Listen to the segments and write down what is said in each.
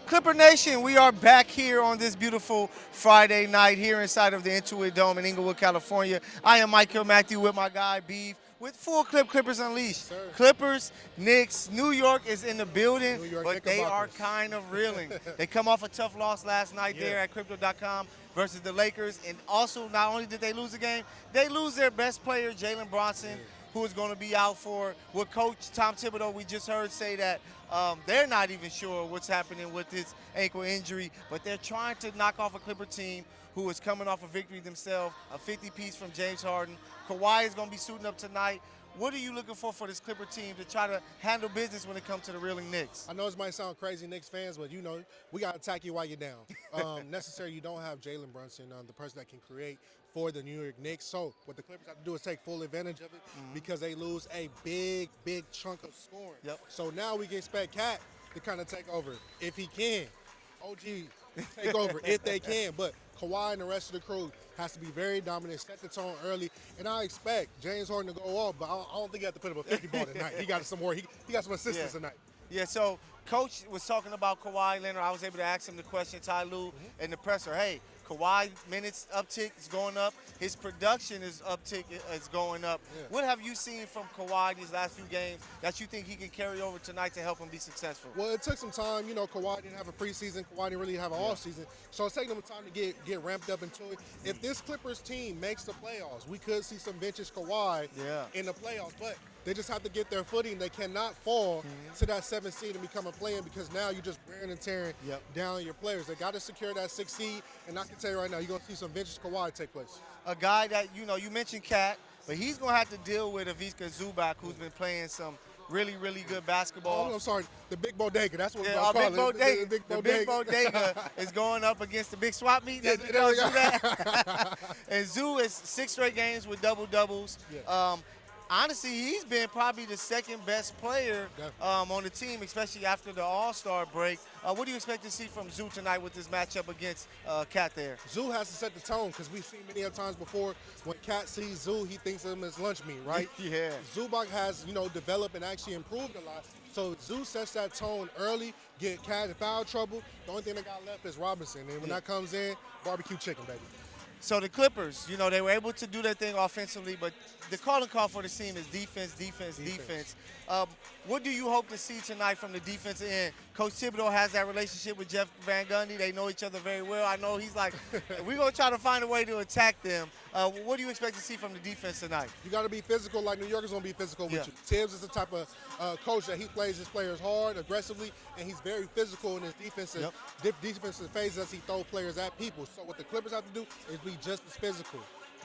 Clipper Nation, we are back here on this beautiful Friday night here inside of the Intuit Dome in Inglewood, California. I am Michael Matthew with my guy Beef with Full Clip Clippers Unleashed. Sir. Clippers, Knicks, New York is in the building, New York but they are Knickerbockers. kind of reeling. They come off a tough loss last night Yeah. there at Crypto.com versus the Lakers, and also not only did they lose the game, they lose their best player, Jalen Bronson, who is going to be out for what Coach Tom Thibodeau, we just heard say that they're not even sure what's happening with his ankle injury, but they're trying to knock off a Clipper team who is coming off a victory themselves, a 50-piece from James Harden. Kawhi is going to be suiting up tonight. What are you looking for this Clipper team to try to handle business when it comes to the reeling Knicks? I know this might sound crazy, Knicks fans, but we got to attack you while you're down. Necessarily, you don't have Jalen Brunson, the person that can create for the New York Knicks. So what the Clippers have to do is take full advantage of it because they lose a big chunk of scoring. Yep. So now we can expect Cat to kind of take over if he can. OG take over if they can. But Kawhi and the rest of the crew has to be very dominant, set the tone early, and I expect James Harden to go off, but I don't think he has to put up a 50 ball tonight. He got some more. He got some assistance tonight. Yeah, so Coach was talking about Kawhi Leonard. I was able to ask him the question, Ty Lue, in the presser. Hey, Kawhi minutes uptick is going up. His production is going up. Yeah. What have you seen from Kawhi these last few games that you think he can carry over tonight to help him be successful? Well, it took some time. Kawhi didn't have a preseason. Kawhi didn't really have an off season. So it's taking him time to get ramped up into it. If this Clippers team makes the playoffs, we could see some vintage Kawhi in the playoffs. But they just have to get their footing. They cannot fall to that 7th seed and become a play-in because now you're just wearing and tearing down your players. They got to secure that 6th seed, and I can tell you right now, you're going to see some vintage Kawhi take place. A guy that, you mentioned Cat, but he's going to have to deal with Ivica Zubac, who's been playing some really good basketball. Oh, I'm sorry, the Big Bodega. That's what we're Yeah, going to call Big it. Bodega. The Big Bodega is going up against the Big Swap Meet. That's there we go. that. And Zoo is 6 straight games with double-doubles. Yeah. Honestly, he's been probably the second best player on the team, especially after the All-Star break. What do you expect to see from Zoo tonight with this matchup against Cat there? Zoo has to set the tone because we've seen many other times before when Cat sees Zoo, he thinks of him as lunch meat, right? Yeah. Zubac has, developed and actually improved a lot. So Zoo sets that tone early, get Cat in foul trouble. The only thing they got left is Robinson. And when that comes in, barbecue chicken, baby. So the Clippers, they were able to do their thing offensively, but the calling call for the team is defense. What do you hope to see tonight from the defensive end? Coach Thibodeau has that relationship with Jeff Van Gundy. They know each other very well. I know he's like, we're going to try to find a way to attack them. What do you expect to see from the defense tonight? You got to be physical like New York is going to be physical with you. Tibbs is the type of coach that he plays his players hard, aggressively, and he's very physical in his defensive phases as he throws players at people. So what the Clippers have to do is be just as physical.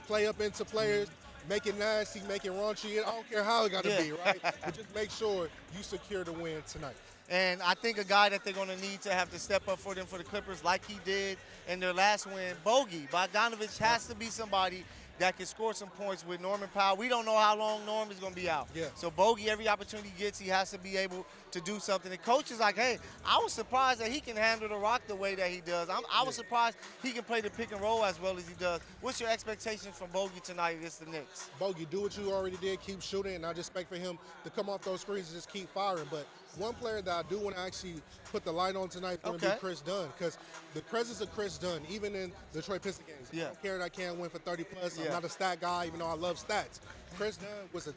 Play up into players, make it nasty, make it raunchy. I don't care how it got to be, right? But just make sure you secure the win tonight. And I think a guy that they're going to need to have to step up for them for the Clippers like he did in their last win, Bogey. Bogdanovich has to be somebody that can score some points with Norman Powell. We don't know how long Norm is going to be out. Yeah. So Bogey, every opportunity he gets, he has to be able to do something. The coach is like, hey, I was surprised that he can handle the rock the way that he does. I was surprised he can play the pick and roll as well as he does. What's your expectations from Bogey tonight against the Knicks? Bogey, do what you already did. Keep shooting, and I just expect for him to come off those screens and just keep firing. But one player that I do want to actually put the light on tonight is going to be Chris Dunn, because the presence of Chris Dunn, even in the Detroit Pistons games, I don't care that I can't win for 30+. I'm not a stat guy, even though I love stats. Chris Dunn was a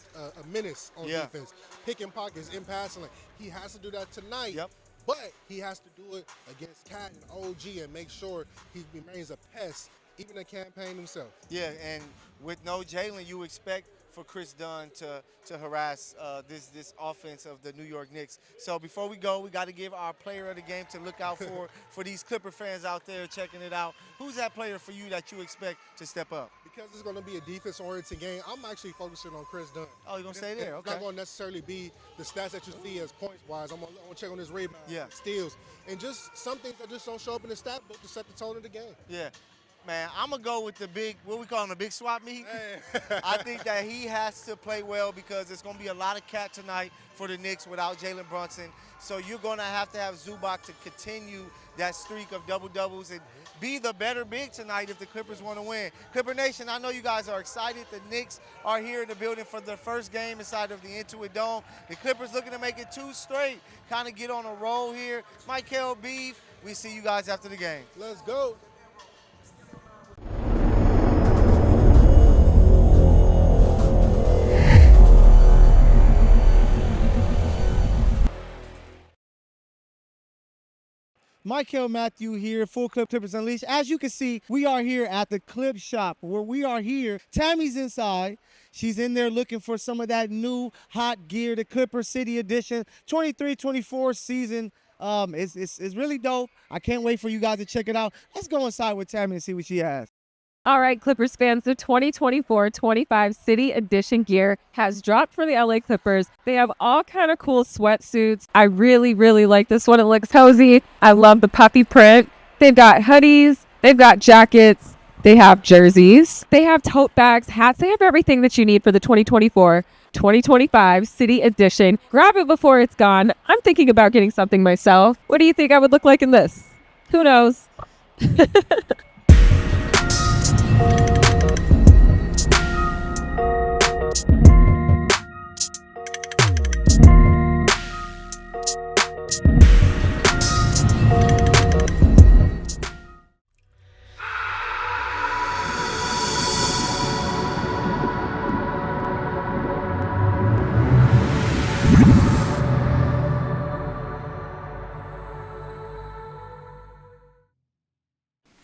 menace on defense. Picking pockets, in passing lane. He has to do that tonight. But he has to do it against Cat and OG and make sure he remains a pest, even in campaign himself. Yeah, and with no Jalen, you expect for Chris Dunn to harass this offense of the New York Knicks. So before we go, we got to give our player of the game to look out for these Clipper fans out there checking it out. Who's that player for you that you expect to step up? Because it's going to be a defense-oriented game, I'm actually focusing on Chris Dunn. Oh, you're going to stay there? It's not going to necessarily be the stats that you see as points-wise. I'm going to check on his rebounds, steals, and just some things that just don't show up in the stat book to set the tone of the game. Yeah. Man, I'm going to go with the big, what we call him, the big swap meet. Hey. I think that he has to play well because there's going to be a lot of cat tonight for the Knicks without Jalen Brunson. So you're going to have Zubac to continue that streak of double-doubles and be the better big tonight if the Clippers want to win. Clipper Nation, I know you guys are excited. The Knicks are here in the building for their first game inside of the Intuit Dome. The Clippers looking to make it 2 straight, kind of get on a roll here. Michael Beef, we see you guys after the game. Let's go. Michael Matthew here, Full Clip Clippers Unleashed. As you can see, we are here at the Clip Shop where we are here. Tammy's inside. She's in there looking for some of that new hot gear, the Clipper City Edition 23-24 season. It's really dope. I can't wait for you guys to check it out. Let's go inside with Tammy and see what she has. All right, Clippers fans, the 2024-25 City Edition gear has dropped for the LA Clippers. They have all kind of cool sweatsuits. I really, really like this one. It looks cozy. I love the puffy print. They've got hoodies. They've got jackets. They have jerseys. They have tote bags, hats. They have everything that you need for the 2024-2025 City Edition. Grab it before it's gone. I'm thinking about getting something myself. What do you think I would look like in this? Who knows?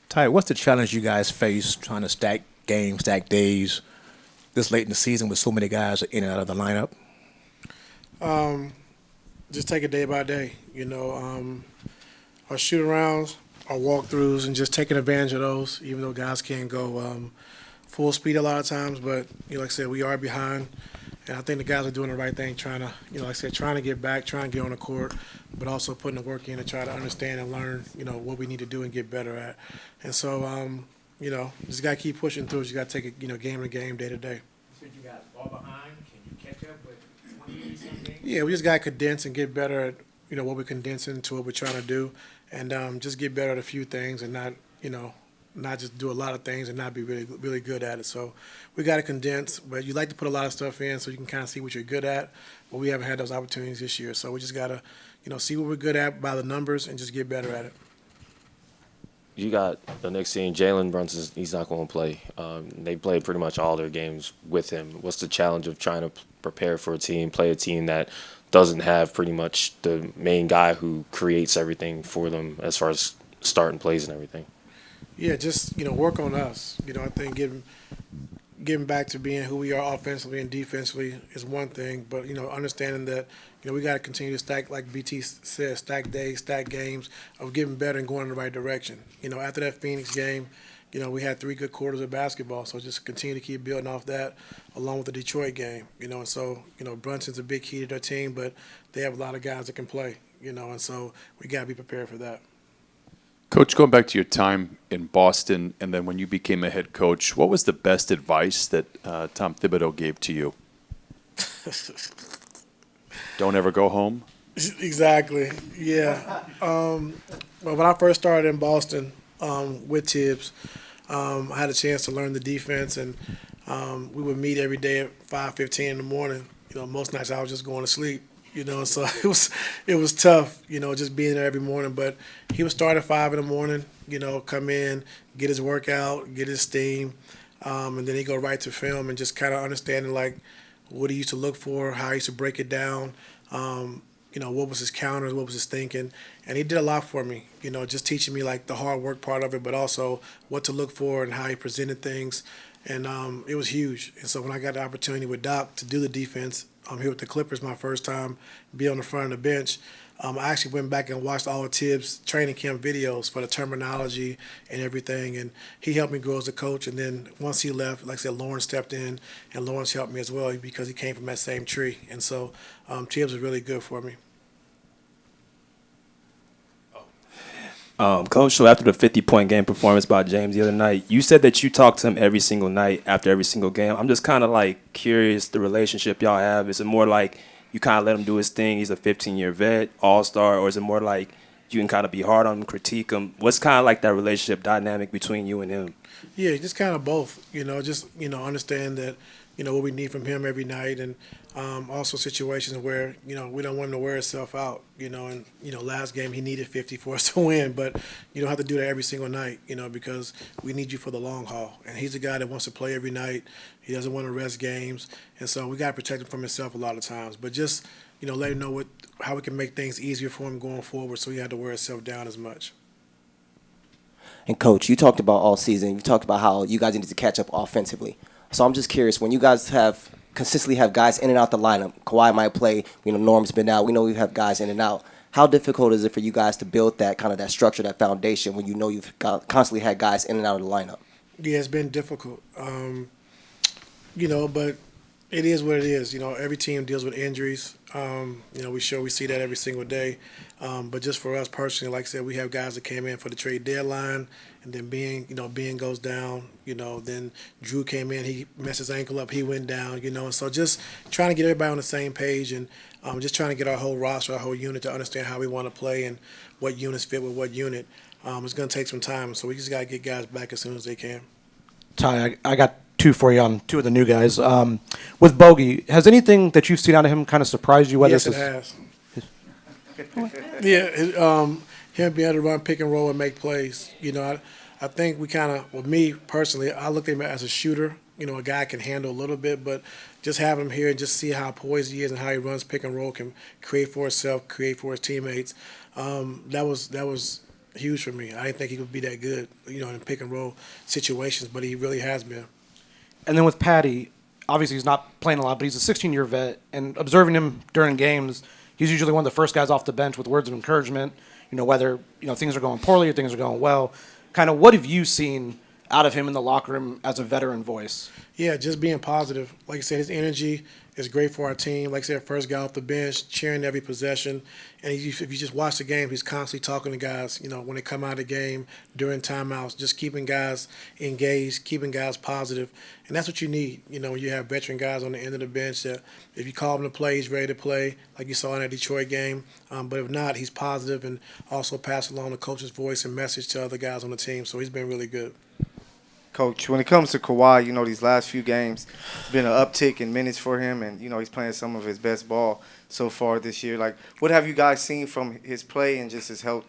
Ty, what's the challenge you guys face trying to stack games, stack days this late in the season with so many guys in and out of the lineup? Just take it day by day. Our shoot arounds, our walkthroughs, and just taking advantage of those. Even though guys can't go full speed a lot of times, but like I said, we are behind, and I think the guys are doing the right thing, trying to get back, trying to get on the court, but also putting the work in to try to understand and learn, what we need to do and get better at. And so, just got to keep pushing through. You got to take it, game to game, day to day. You guys fall behind. Can you catch up with 20-some games? Yeah, we just got to condense and get better at, what we're condensing to what we're trying to do, and just get better at a few things and not just do a lot of things and not be really, really good at it. So we got to condense, but you like to put a lot of stuff in so you can kind of see what you're good at, but we haven't had those opportunities this year. So we just got to, see what we're good at by the numbers and just get better at it. You got the next team, Jalen Brunson, he's not going to play. They played pretty much all their games with him. What's the challenge of trying to prepare for a team, play a team that doesn't have pretty much the main guy who creates everything for them as far as starting plays and everything? Yeah, just, work on us. I think getting back to being who we are offensively and defensively is one thing, but, understanding that, we got to continue to stack, like BT says, stack days, stack games of getting better and going in the right direction. After that Phoenix game, we had 3 good quarters of basketball, so just continue to keep building off that along with the Detroit game, and so, Brunson's a big key to their team, but they have a lot of guys that can play, and so we got to be prepared for that. Coach, going back to your time in Boston and then when you became a head coach, what was the best advice that Tom Thibodeau gave to you? Don't ever go home? Exactly, yeah. Well, when I first started in Boston with Tibbs, I had a chance to learn the defense, and we would meet every day at 5:15 in the morning. Most nights I was just going to sleep. So it was tough, just being there every morning. But he would start at 5 in the morning, come in, get his workout, get his steam, and then he'd go right to film and just kind of understanding, like, what he used to look for, how he used to break it down, what was his counters, what was his thinking. And he did a lot for me, just teaching me, like, the hard work part of it, but also what to look for and how he presented things. And it was huge. And so when I got the opportunity with Doc to do the defense, I'm here with the Clippers my first time, be on the front of the bench. I actually went back and watched all of Tibbs' training camp videos for the terminology and everything, and he helped me grow as a coach. And then once he left, like I said, Lawrence stepped in, and Lawrence helped me as well because he came from that same tree. And so Tibbs was really good for me. Coach, so after the 50-point game performance by James the other night, you said that you talk to him every single night after every single game. I'm just kind of like curious the relationship y'all have. Is it more like you kind of let him do his thing? He's a 15-year vet, all-star, or is it more like you can kind of be hard on him, critique him? What's kind of like that relationship dynamic between you and him? Yeah, just kind of both. Understand that, what we need from him every night, and also situations where, we don't want him to wear himself out, and, last game he needed 50 for us to win, but you don't have to do that every single night, because we need you for the long haul. And he's a guy that wants to play every night. He doesn't want to rest games, and so we got to protect him from himself a lot of times. But just, let him know how we can make things easier for him going forward so he had to wear himself down as much. And Coach, you talked about all season, you talked about how you guys need to catch up offensively. So I'm just curious, when you guys consistently have guys in and out the lineup, Kawhi might play, Norm's been out, we know we have guys in and out. How difficult is it for you guys to build that kind of that structure, that foundation, when you've constantly had guys in and out of the lineup? Yeah, it's been difficult. But it is what it is. Every team deals with injuries. We see that every single day. But just for us personally, like I said, we have guys that came in for the trade deadline, and then Ben goes down. Then Drew came in, he messed his ankle up, he went down. And so just trying to get everybody on the same page, and just trying to get our whole roster, our whole unit to understand how we want to play and what units fit with what unit. It's going to take some time, so we just got to get guys back as soon as they can. Ty, I got two for you on two of the new guys. With Bogey, has anything that you've seen out of him kind of surprised you? Yes, it has. Yeah, him being able to run pick and roll and make plays. I think we kind of, with me personally, I look at him as a shooter. A guy can handle a little bit, but just have him here and just see how poised he is and how he runs pick and roll, can create for himself, create for his teammates. That was huge for me. I didn't think he would be that good, in pick and roll situations, but he really has been. And then with Patty, obviously he's not playing a lot, but he's a 16-year vet, and observing him during games, he's usually one of the first guys off the bench with words of encouragement, whether things are going poorly or things are going well. Kind of what have you seen out of him in the locker room as a veteran voice? Yeah, just being positive. Like I said, his energy is great for our team. Like I said, first guy off the bench, cheering every possession. And if you just watch the game, he's constantly talking to guys, when they come out of the game, during timeouts, just keeping guys engaged, keeping guys positive. And that's what you need, when you have veteran guys on the end of the bench that if you call him to play, he's ready to play, like you saw in that Detroit game. But if not, he's positive and also pass along the coach's voice and message to other guys on the team. So he's been really good. Coach, when it comes to Kawhi, these last few games, been an uptick in minutes for him, and, he's playing some of his best ball so far this year. Like, what have you guys seen from his play and just his health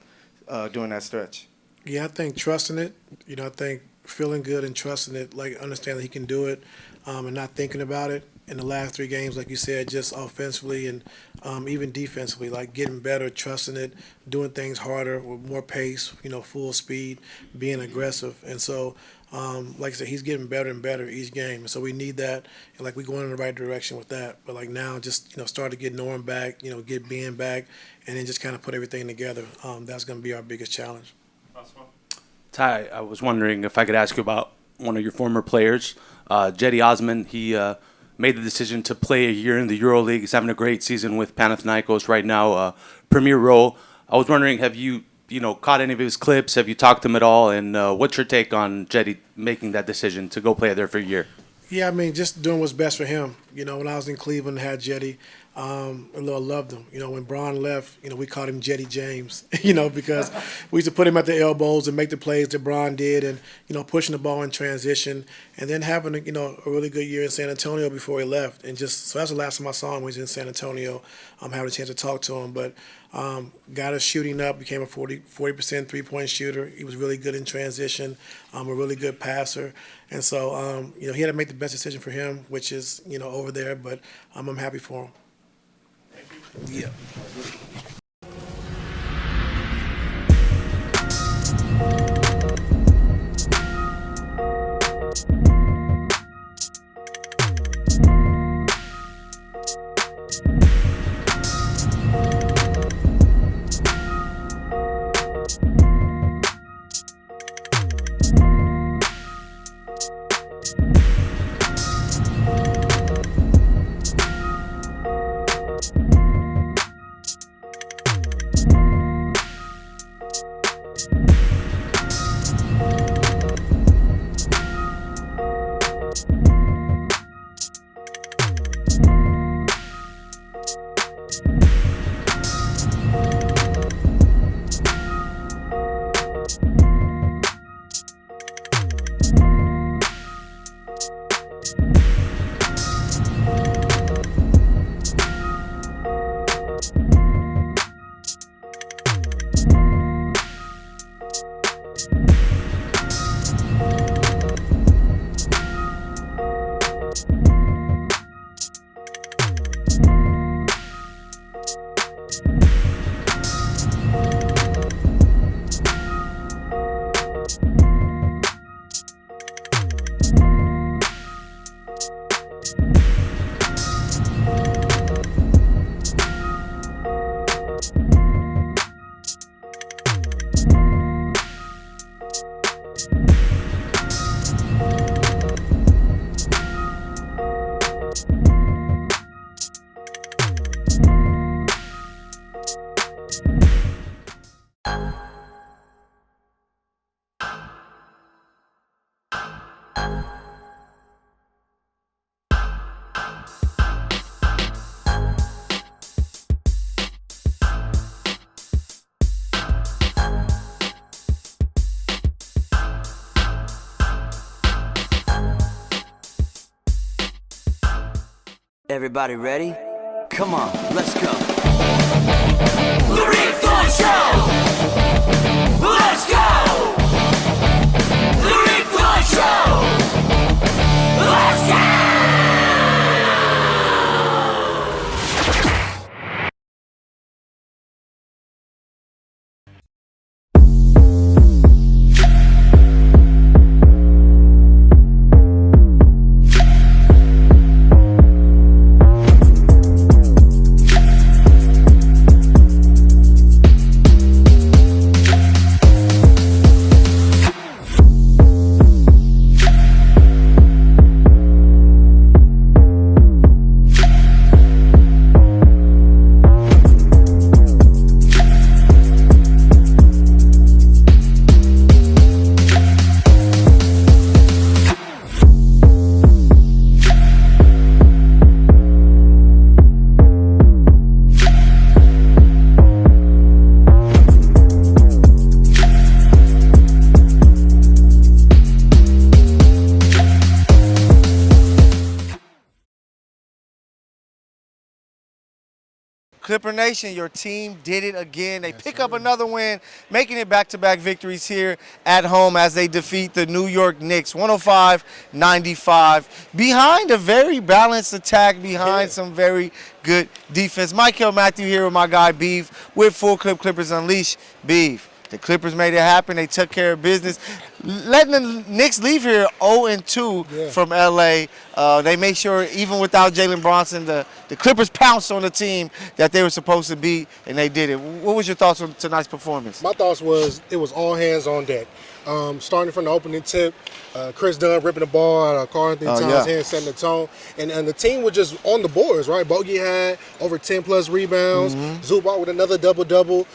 during that stretch? Yeah, I think trusting it, I think feeling good and trusting it, like understanding he can do it and not thinking about it. In the last three games, like you said, just offensively and even defensively, like getting better, trusting it, doing things harder with more pace, full speed, being aggressive. And so, like I said, he's getting better and better each game. And so we need that, and like we're going in the right direction with that. But like now, just start to get Norm back, get Ben back, and then just kind of put everything together. That's going to be our biggest challenge. Ty, I was wondering if I could ask you about one of your former players, Jetty Osman. He made the decision to play a year in the EuroLeague. He's having a great season with Panathinaikos right now, premier role. I was wondering, have you caught any of his clips? Have you talked to him at all? And what's your take on Jetty making that decision to go play there for a year? Yeah, I mean, just doing what's best for him. When I was in Cleveland, had Jetty. I loved him. When Bron left, we called him Jetty James, because we used to put him at the elbows and make the plays that Bron did and, pushing the ball in transition and then having, a really good year in San Antonio before he left. And so that's the last time I saw him when he was in San Antonio, having a chance to talk to him. But got us shooting up, became a 40% three-point shooter. He was really good in transition, a really good passer. And so, he had to make the best decision for him, which is, over there. But I'm happy for him. Yeah. Everybody ready? Come on, let's go. The Rick Flash Show! Let's go! The Rick Flash Show! Let's go! Clipper Nation, your team did it again. They pick up another win, making it back-to-back victories here at home as they defeat the New York Knicks, 105-95. Behind a very balanced attack, behind some very good defense. Michael Matthew here with my guy Beef with Full Clip Clippers Unleashed. Beef, the Clippers made it happen. They took care of business. Letting the Knicks leave here 0-2 from L.A. They made sure, even without Jalen Bronson, the Clippers pounced on the team that they were supposed to beat, and they did it. What was your thoughts on tonight's performance? My thoughts was it was all hands on deck. Starting from the opening tip, Chris Dunn ripping the ball out of Karl Anthony Towns' hand, setting the tone. And the team was just on the boards, right? Bogey had over 10-plus rebounds. Zubac with another double-double.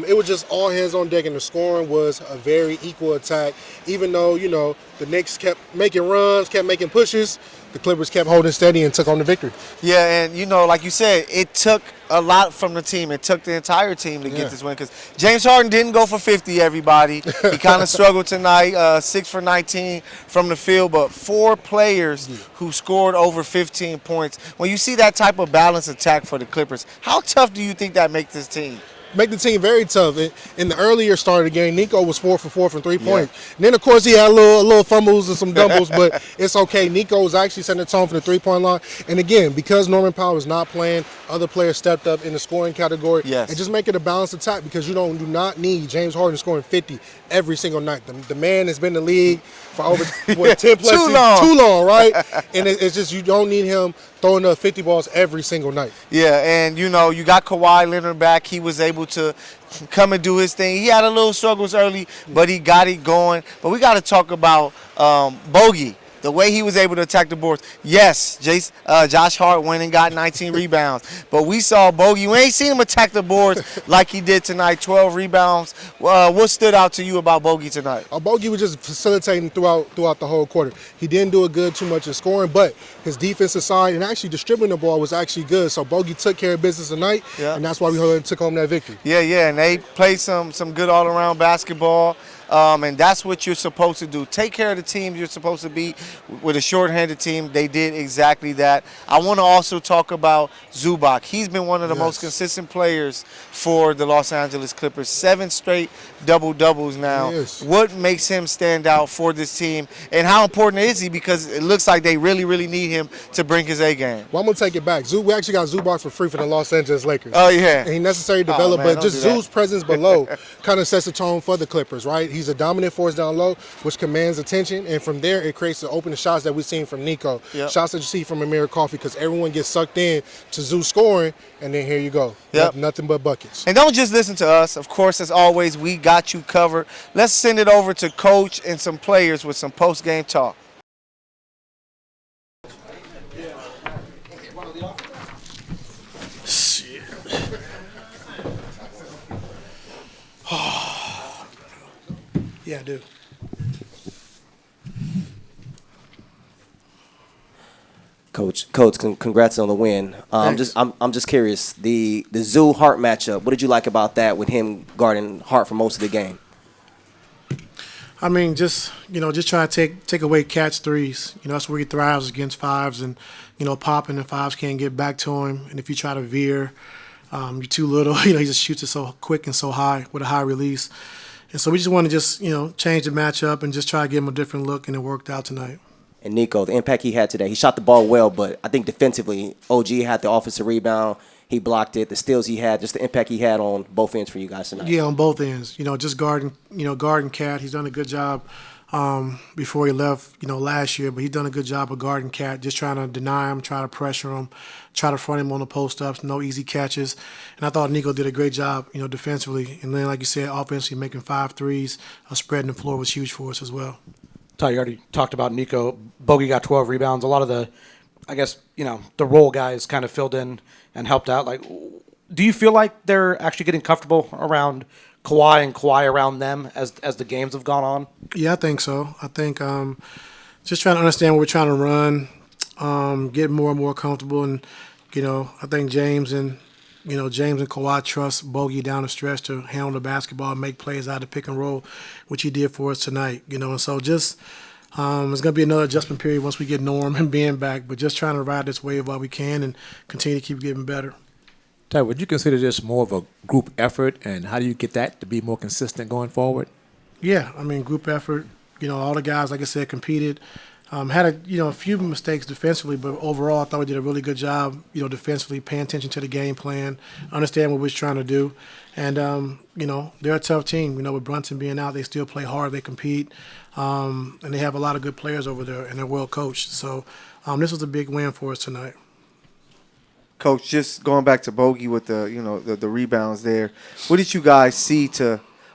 It was just all hands on deck, and the scoring was a very equal attack. Even though, you know, the Knicks kept making runs, kept making pushes, the Clippers kept holding steady and took on the victory. Yeah, and, you know, like you said, it took a lot from the team. It took the entire team to get this win because James Harden didn't go for 50, everybody. He kind of struggled tonight, 6 for 19 from the field, but 4 players who scored over 15 points. When you see that type of balanced attack for the Clippers, how tough do you think that makes this team? Make the team very tough. In the earlier start of the game, Nico was 4 for 4 from 3 points. And then, of course, he had a little fumbles and some doubles, but it's okay. Nico was actually setting the tone for the three-point line. And again, because Norman Powell is not playing, other players stepped up in the scoring category. And just make it a balanced attack because you do not need James Harden scoring 50 every single night. The man has been in the league for over 10 plus too long, right? And it's just you don't need him throwing up 50 balls every single night. Yeah, and, you know, you got Kawhi Leonard back. He was able to come and do his thing. He had a little struggles early, but he got it going. But we got to talk about Bogey, the way he was able to attack the boards. Yes, Josh Hart went and got 19 rebounds, but we saw Bogey. We ain't seen him attack the boards like he did tonight, 12 rebounds. What stood out to you about Bogey tonight? Bogey was just facilitating throughout the whole quarter. He didn't do it good too much in scoring, but his defensive side and actually distributing the ball was actually good. So Bogey took care of business tonight, and that's why we took home that victory. Yeah, and they played some good all-around basketball. And that's what you're supposed to do. Take care of the team you're supposed to beat. With a short-handed team, they did exactly that. I want to also talk about Zubac. He's been one of the most consistent players for the Los Angeles Clippers. 7 straight double-doubles now. What makes him stand out for this team, and how important is he? Because it looks like they really, really need him to bring his A game. Well, I'm going to take it back. We actually got Zubac for free for the Los Angeles Lakers. Oh, yeah. And he necessarily developed, but just Zoo's presence below kind of sets the tone for the Clippers, right? He's a dominant force down low, which commands attention, and from there it creates the open shots that we've seen from Nico. Shots that you see from Amir Coffey, because everyone gets sucked in to Zoo scoring, and then here you go. Nothing but buckets. And don't just listen to us. Of course, as always, we got you covered. Let's send it over to Coach and some players with some post-game talk. Yeah, I do. Coach, congrats on the win. I'm just curious. The Zoo Hart matchup. What did you like about that with him guarding Hart for most of the game? I mean, just try to take away Cat's threes. That's where he thrives against fives, and popping and fives can't get back to him. And if you try to veer, you're too little. He just shoots it so quick and so high with a high release. And so we just want to change the matchup and just try to give him a different look, and it worked out tonight. And Nico, the impact he had today, he shot the ball well, but I think defensively, OG had the offensive rebound. He blocked it. The steals he had, just the impact he had on both ends for you guys tonight. Yeah, on both ends. Just guarding Cat. He's done a good job before he left, last year. But he's done a good job of guarding Cat, just trying to deny him, try to pressure him, try to front him on the post-ups, no easy catches. And I thought Nico did a great job, defensively. And then, like you said, offensively making 5 threes, spreading the floor was huge for us as well. Ty, you already talked about Nico. Bogey got 12 rebounds. A lot of the, I guess, the role guys kind of filled in and helped out. Like, do you feel like they're actually getting comfortable around Kawhi and Kawhi around them as the games have gone on? Yeah, I think so. I think just trying to understand what we're trying to run, get more and more comfortable. And, I think James and Kawhi trust Bogey down the stretch to handle the basketball and make plays out of the pick and roll, which he did for us tonight. And so just it's going to be another adjustment period once we get Norm and Ben back, but just trying to ride this wave while we can and continue to keep getting better. Ty, would you consider this more of a group effort, and how do you get that to be more consistent going forward? Yeah, I mean, group effort. All the guys, like I said, competed. Had a few mistakes defensively, but overall I thought we did a really good job, defensively, paying attention to the game plan, understand what we was trying to do. And, they're a tough team. With Brunson being out, they still play hard, they compete, and they have a lot of good players over there, and they're well coached. So this was a big win for us tonight. Coach, just going back to Bogey with the rebounds there, what did you guys see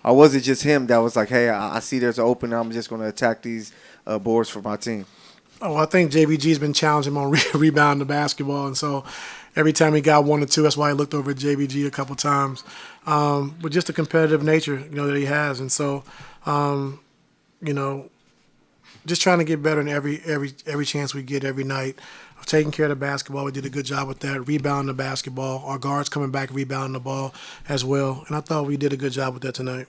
or was it just him that was like, hey, I see there's an opening, I'm just going to attack these boards for my team? Oh, I think JVG's been challenging him on rebounding the basketball, and so every time he got 1 or 2, that's why I looked over at JVG a couple times. But just the competitive nature, that he has, and so, just trying to get better in every chance we get every night. Of taking care of the basketball, we did a good job with that. Rebounding the basketball, our guards coming back, rebounding the ball as well, and I thought we did a good job with that tonight.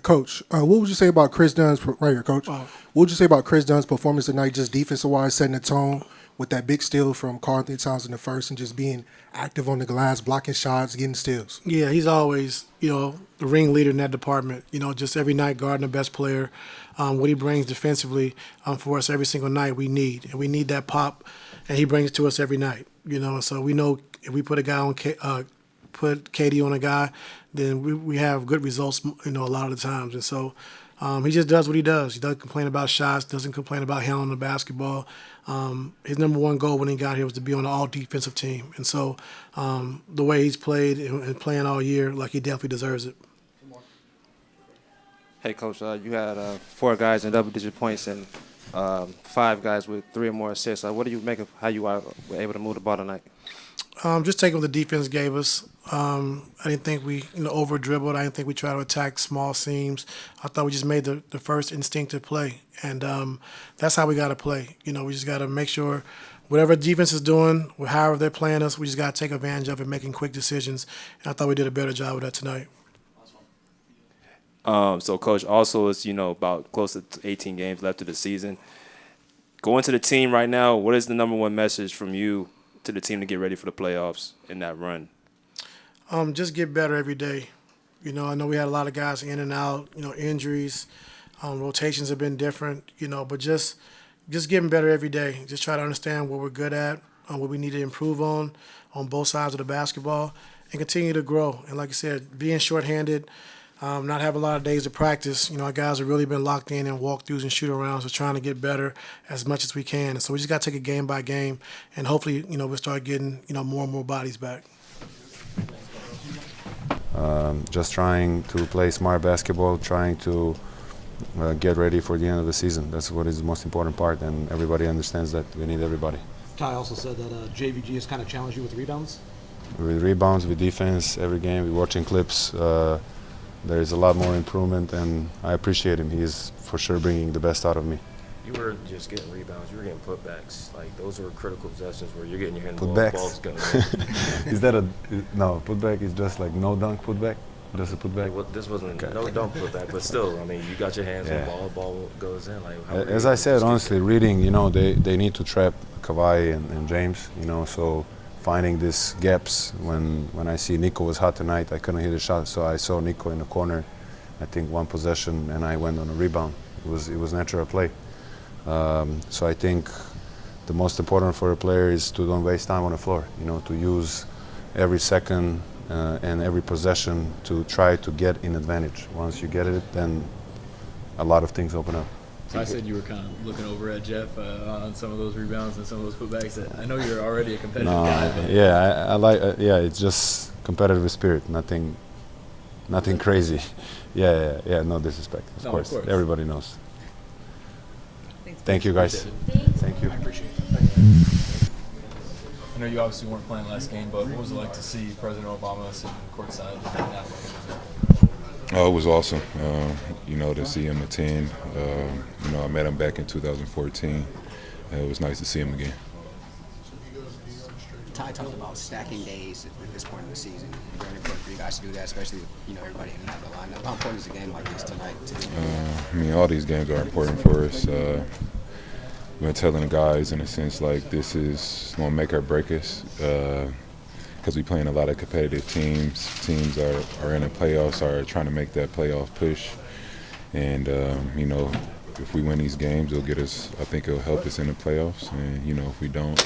Coach, what would you say about Chris Dunn's right here, Coach? What would you say about Chris Dunn's performance tonight, just defensive-wise, setting the tone with that big steal from Carlton Towns in the first, and just being active on the glass, blocking shots, getting steals? Yeah, he's always, the ringleader in that department. Just every night guarding the best player. What he brings defensively for us every single night we need. And we need that pop, and he brings it to us every night. So we know if we put a guy on, put KD on a guy, then we have good results, a lot of the times. And so he just does what he does. He doesn't complain about shots, doesn't complain about handling the basketball. His number one goal when he got here was to be on an all-defensive team. And so the way he's played and playing all year, like, he definitely deserves it. Hey, Coach, you had 4 guys in double-digit points and 5 guys with 3 or more assists. What do you make of how you were able to move the ball tonight? Just taking what the defense gave us. I didn't think we over-dribbled. I didn't think we tried to attack small seams. I thought we just made the first instinctive play. And that's how we got to play. We just got to make sure whatever defense is doing, however they're playing us, we just got to take advantage of it, making quick decisions. And I thought we did a better job with that tonight. So, Coach, also it's, about close to 18 games left of the season. Going to the team right now, what is the number one message from you to the team to get ready for the playoffs in that run? Just get better every day. I know we had a lot of guys in and out, injuries, rotations have been different, but just getting better every day. Just try to understand what we're good at, what we need to improve on both sides of the basketball, and continue to grow. And like I said, being shorthanded, not have a lot of days to practice. Our guys have really been locked in and walkthroughs and shoot-arounds. We're trying to get better as much as we can. And so we just got to take it game by game, and hopefully, we'll start getting, more and more bodies back. Just trying to play smart basketball, trying to get ready for the end of the season. That's what is the most important part, and everybody understands that we need everybody. Ty also said that JVG has kind of challenged you with rebounds. With rebounds, with defense, every game, we're watching clips. There's a lot more improvement, and I appreciate him. He is for sure bringing the best out of me. You were just getting rebounds. You were getting putbacks. Like, those are critical possessions where you're getting your hand on the Putbacks? ball's going. Is that no, putback is just like no dunk putback? That's a putback. Well, this wasn't no dunk putback, but still, I mean, you got your hands on the ball goes in. Like, as I said, honestly, reading, they need to trap Kawhi and James, so finding these gaps. When I see Nico was hot tonight, I couldn't hit a shot, so I saw Nico in the corner, I think one possession, and I went on a rebound. It was natural play. So I think the most important for a player is to don't waste time on the floor, to use every second and every possession to try to get in advantage. Once you get it, then a lot of things open up. So I said you were kind of looking over at Jeff on some of those rebounds and some of those putbacks. I know you're already a competitive guy. But I like. It's just competitive spirit. Nothing crazy. Yeah. No disrespect. Of course. Everybody knows. Thank you, guys. Thank you. I appreciate it. I know you obviously weren't playing last game, but what was it like to see President Obama sitting courtside? Oh, it was awesome. To see him attend. I met him back in 2014. It was nice to see him again. Ty talked about stacking days at this point in the season. Very important for you guys to do that, especially with everybody in the lineup. How important is a game like this tonight? All these games are important for us. We're telling the guys in a sense like this is going to make or break us because we're playing a lot of competitive teams. Teams are in the playoffs, are trying to make that playoff push. And, if we win these games, it'll get us, I think it'll help us in the playoffs. And, if we don't,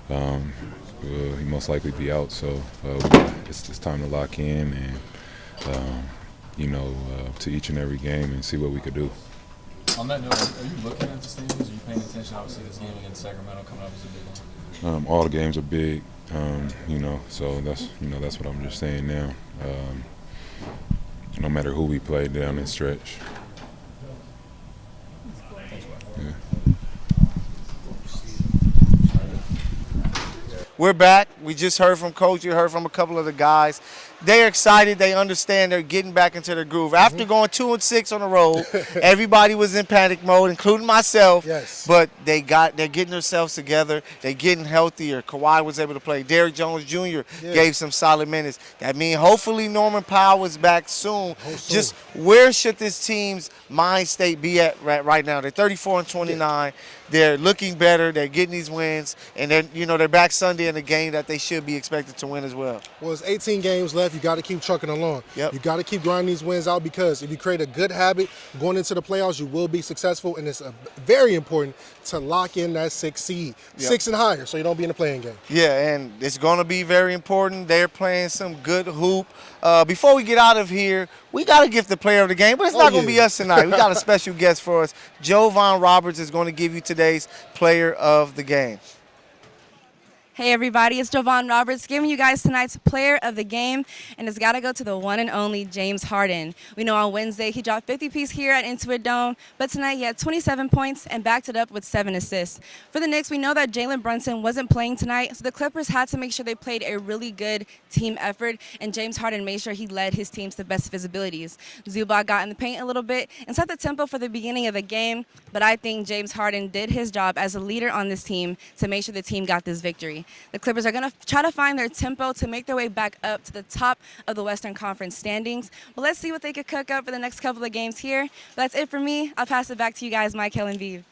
he most likely be out. So it's time to lock in and, to each and every game and see what we could do. On that note, are you looking at the standings? Are you paying attention? Obviously, this game against Sacramento coming up is a big one. All the games are big, so that's what I'm just saying now. No matter who we play down this stretch. Yeah. We're back. We just heard from Coach. You heard from a couple of the guys. They're excited. They understand they're getting back into their groove. After going 2-6 on the road, everybody was in panic mode, including myself. Yes. But they're getting themselves together. They're getting healthier. Kawhi was able to play. Derrick Jones Jr. gave some solid minutes. That means hopefully Norman Powell is back soon. Just where should this team's mind state be at right now? They're 34-29. Yeah. They're looking better. They're getting these wins, and they're back Sunday in a game that they should be expected to win as well. Well, it's 18 games left. You got to keep trucking along. Yep. You got to keep grinding these wins out because if you create a good habit going into the playoffs, you will be successful, and it's very important to lock in that 6 seed, 6 and higher, so you don't be in the playing game. Yeah, and it's going to be very important. They're playing some good hoop. Before we get out of here, we got to give the player of the game, but it's not going to be us tonight. We got a special guest for us. Jovan Roberts is going to give you today's player of the game. Hey everybody, it's Jovan Roberts giving you guys tonight's player of the game, and it's got to go to the one and only James Harden. We know on Wednesday he dropped 50-piece here at Intuit Dome, but tonight he had 27 points and backed it up with 7 assists. For the Knicks, we know that Jalen Brunson wasn't playing tonight, so the Clippers had to make sure they played a really good team effort, and James Harden made sure he led his team to the best of his abilities. Zubac got in the paint a little bit and set the tempo for the beginning of the game, but I think James Harden did his job as a leader on this team to make sure the team got this victory. The Clippers are going to try to find their tempo to make their way back up to the top of the Western Conference standings. But let's see what they could cook up for the next couple of games here. But that's it for me. I'll pass it back to you guys, Michael and Viv.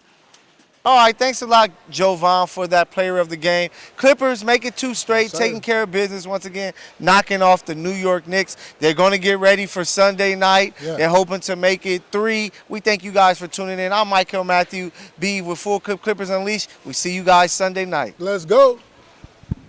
All right, thanks a lot, Jovan, for that player of the game. Clippers make it 2 straight, taking care of business once again, knocking off the New York Knicks. They're going to get ready for Sunday night. Yeah. They're hoping to make it 3. We thank you guys for tuning in. I'm Michael Matthew B with Full Clip Clippers Unleashed. We see you guys Sunday night. Let's go.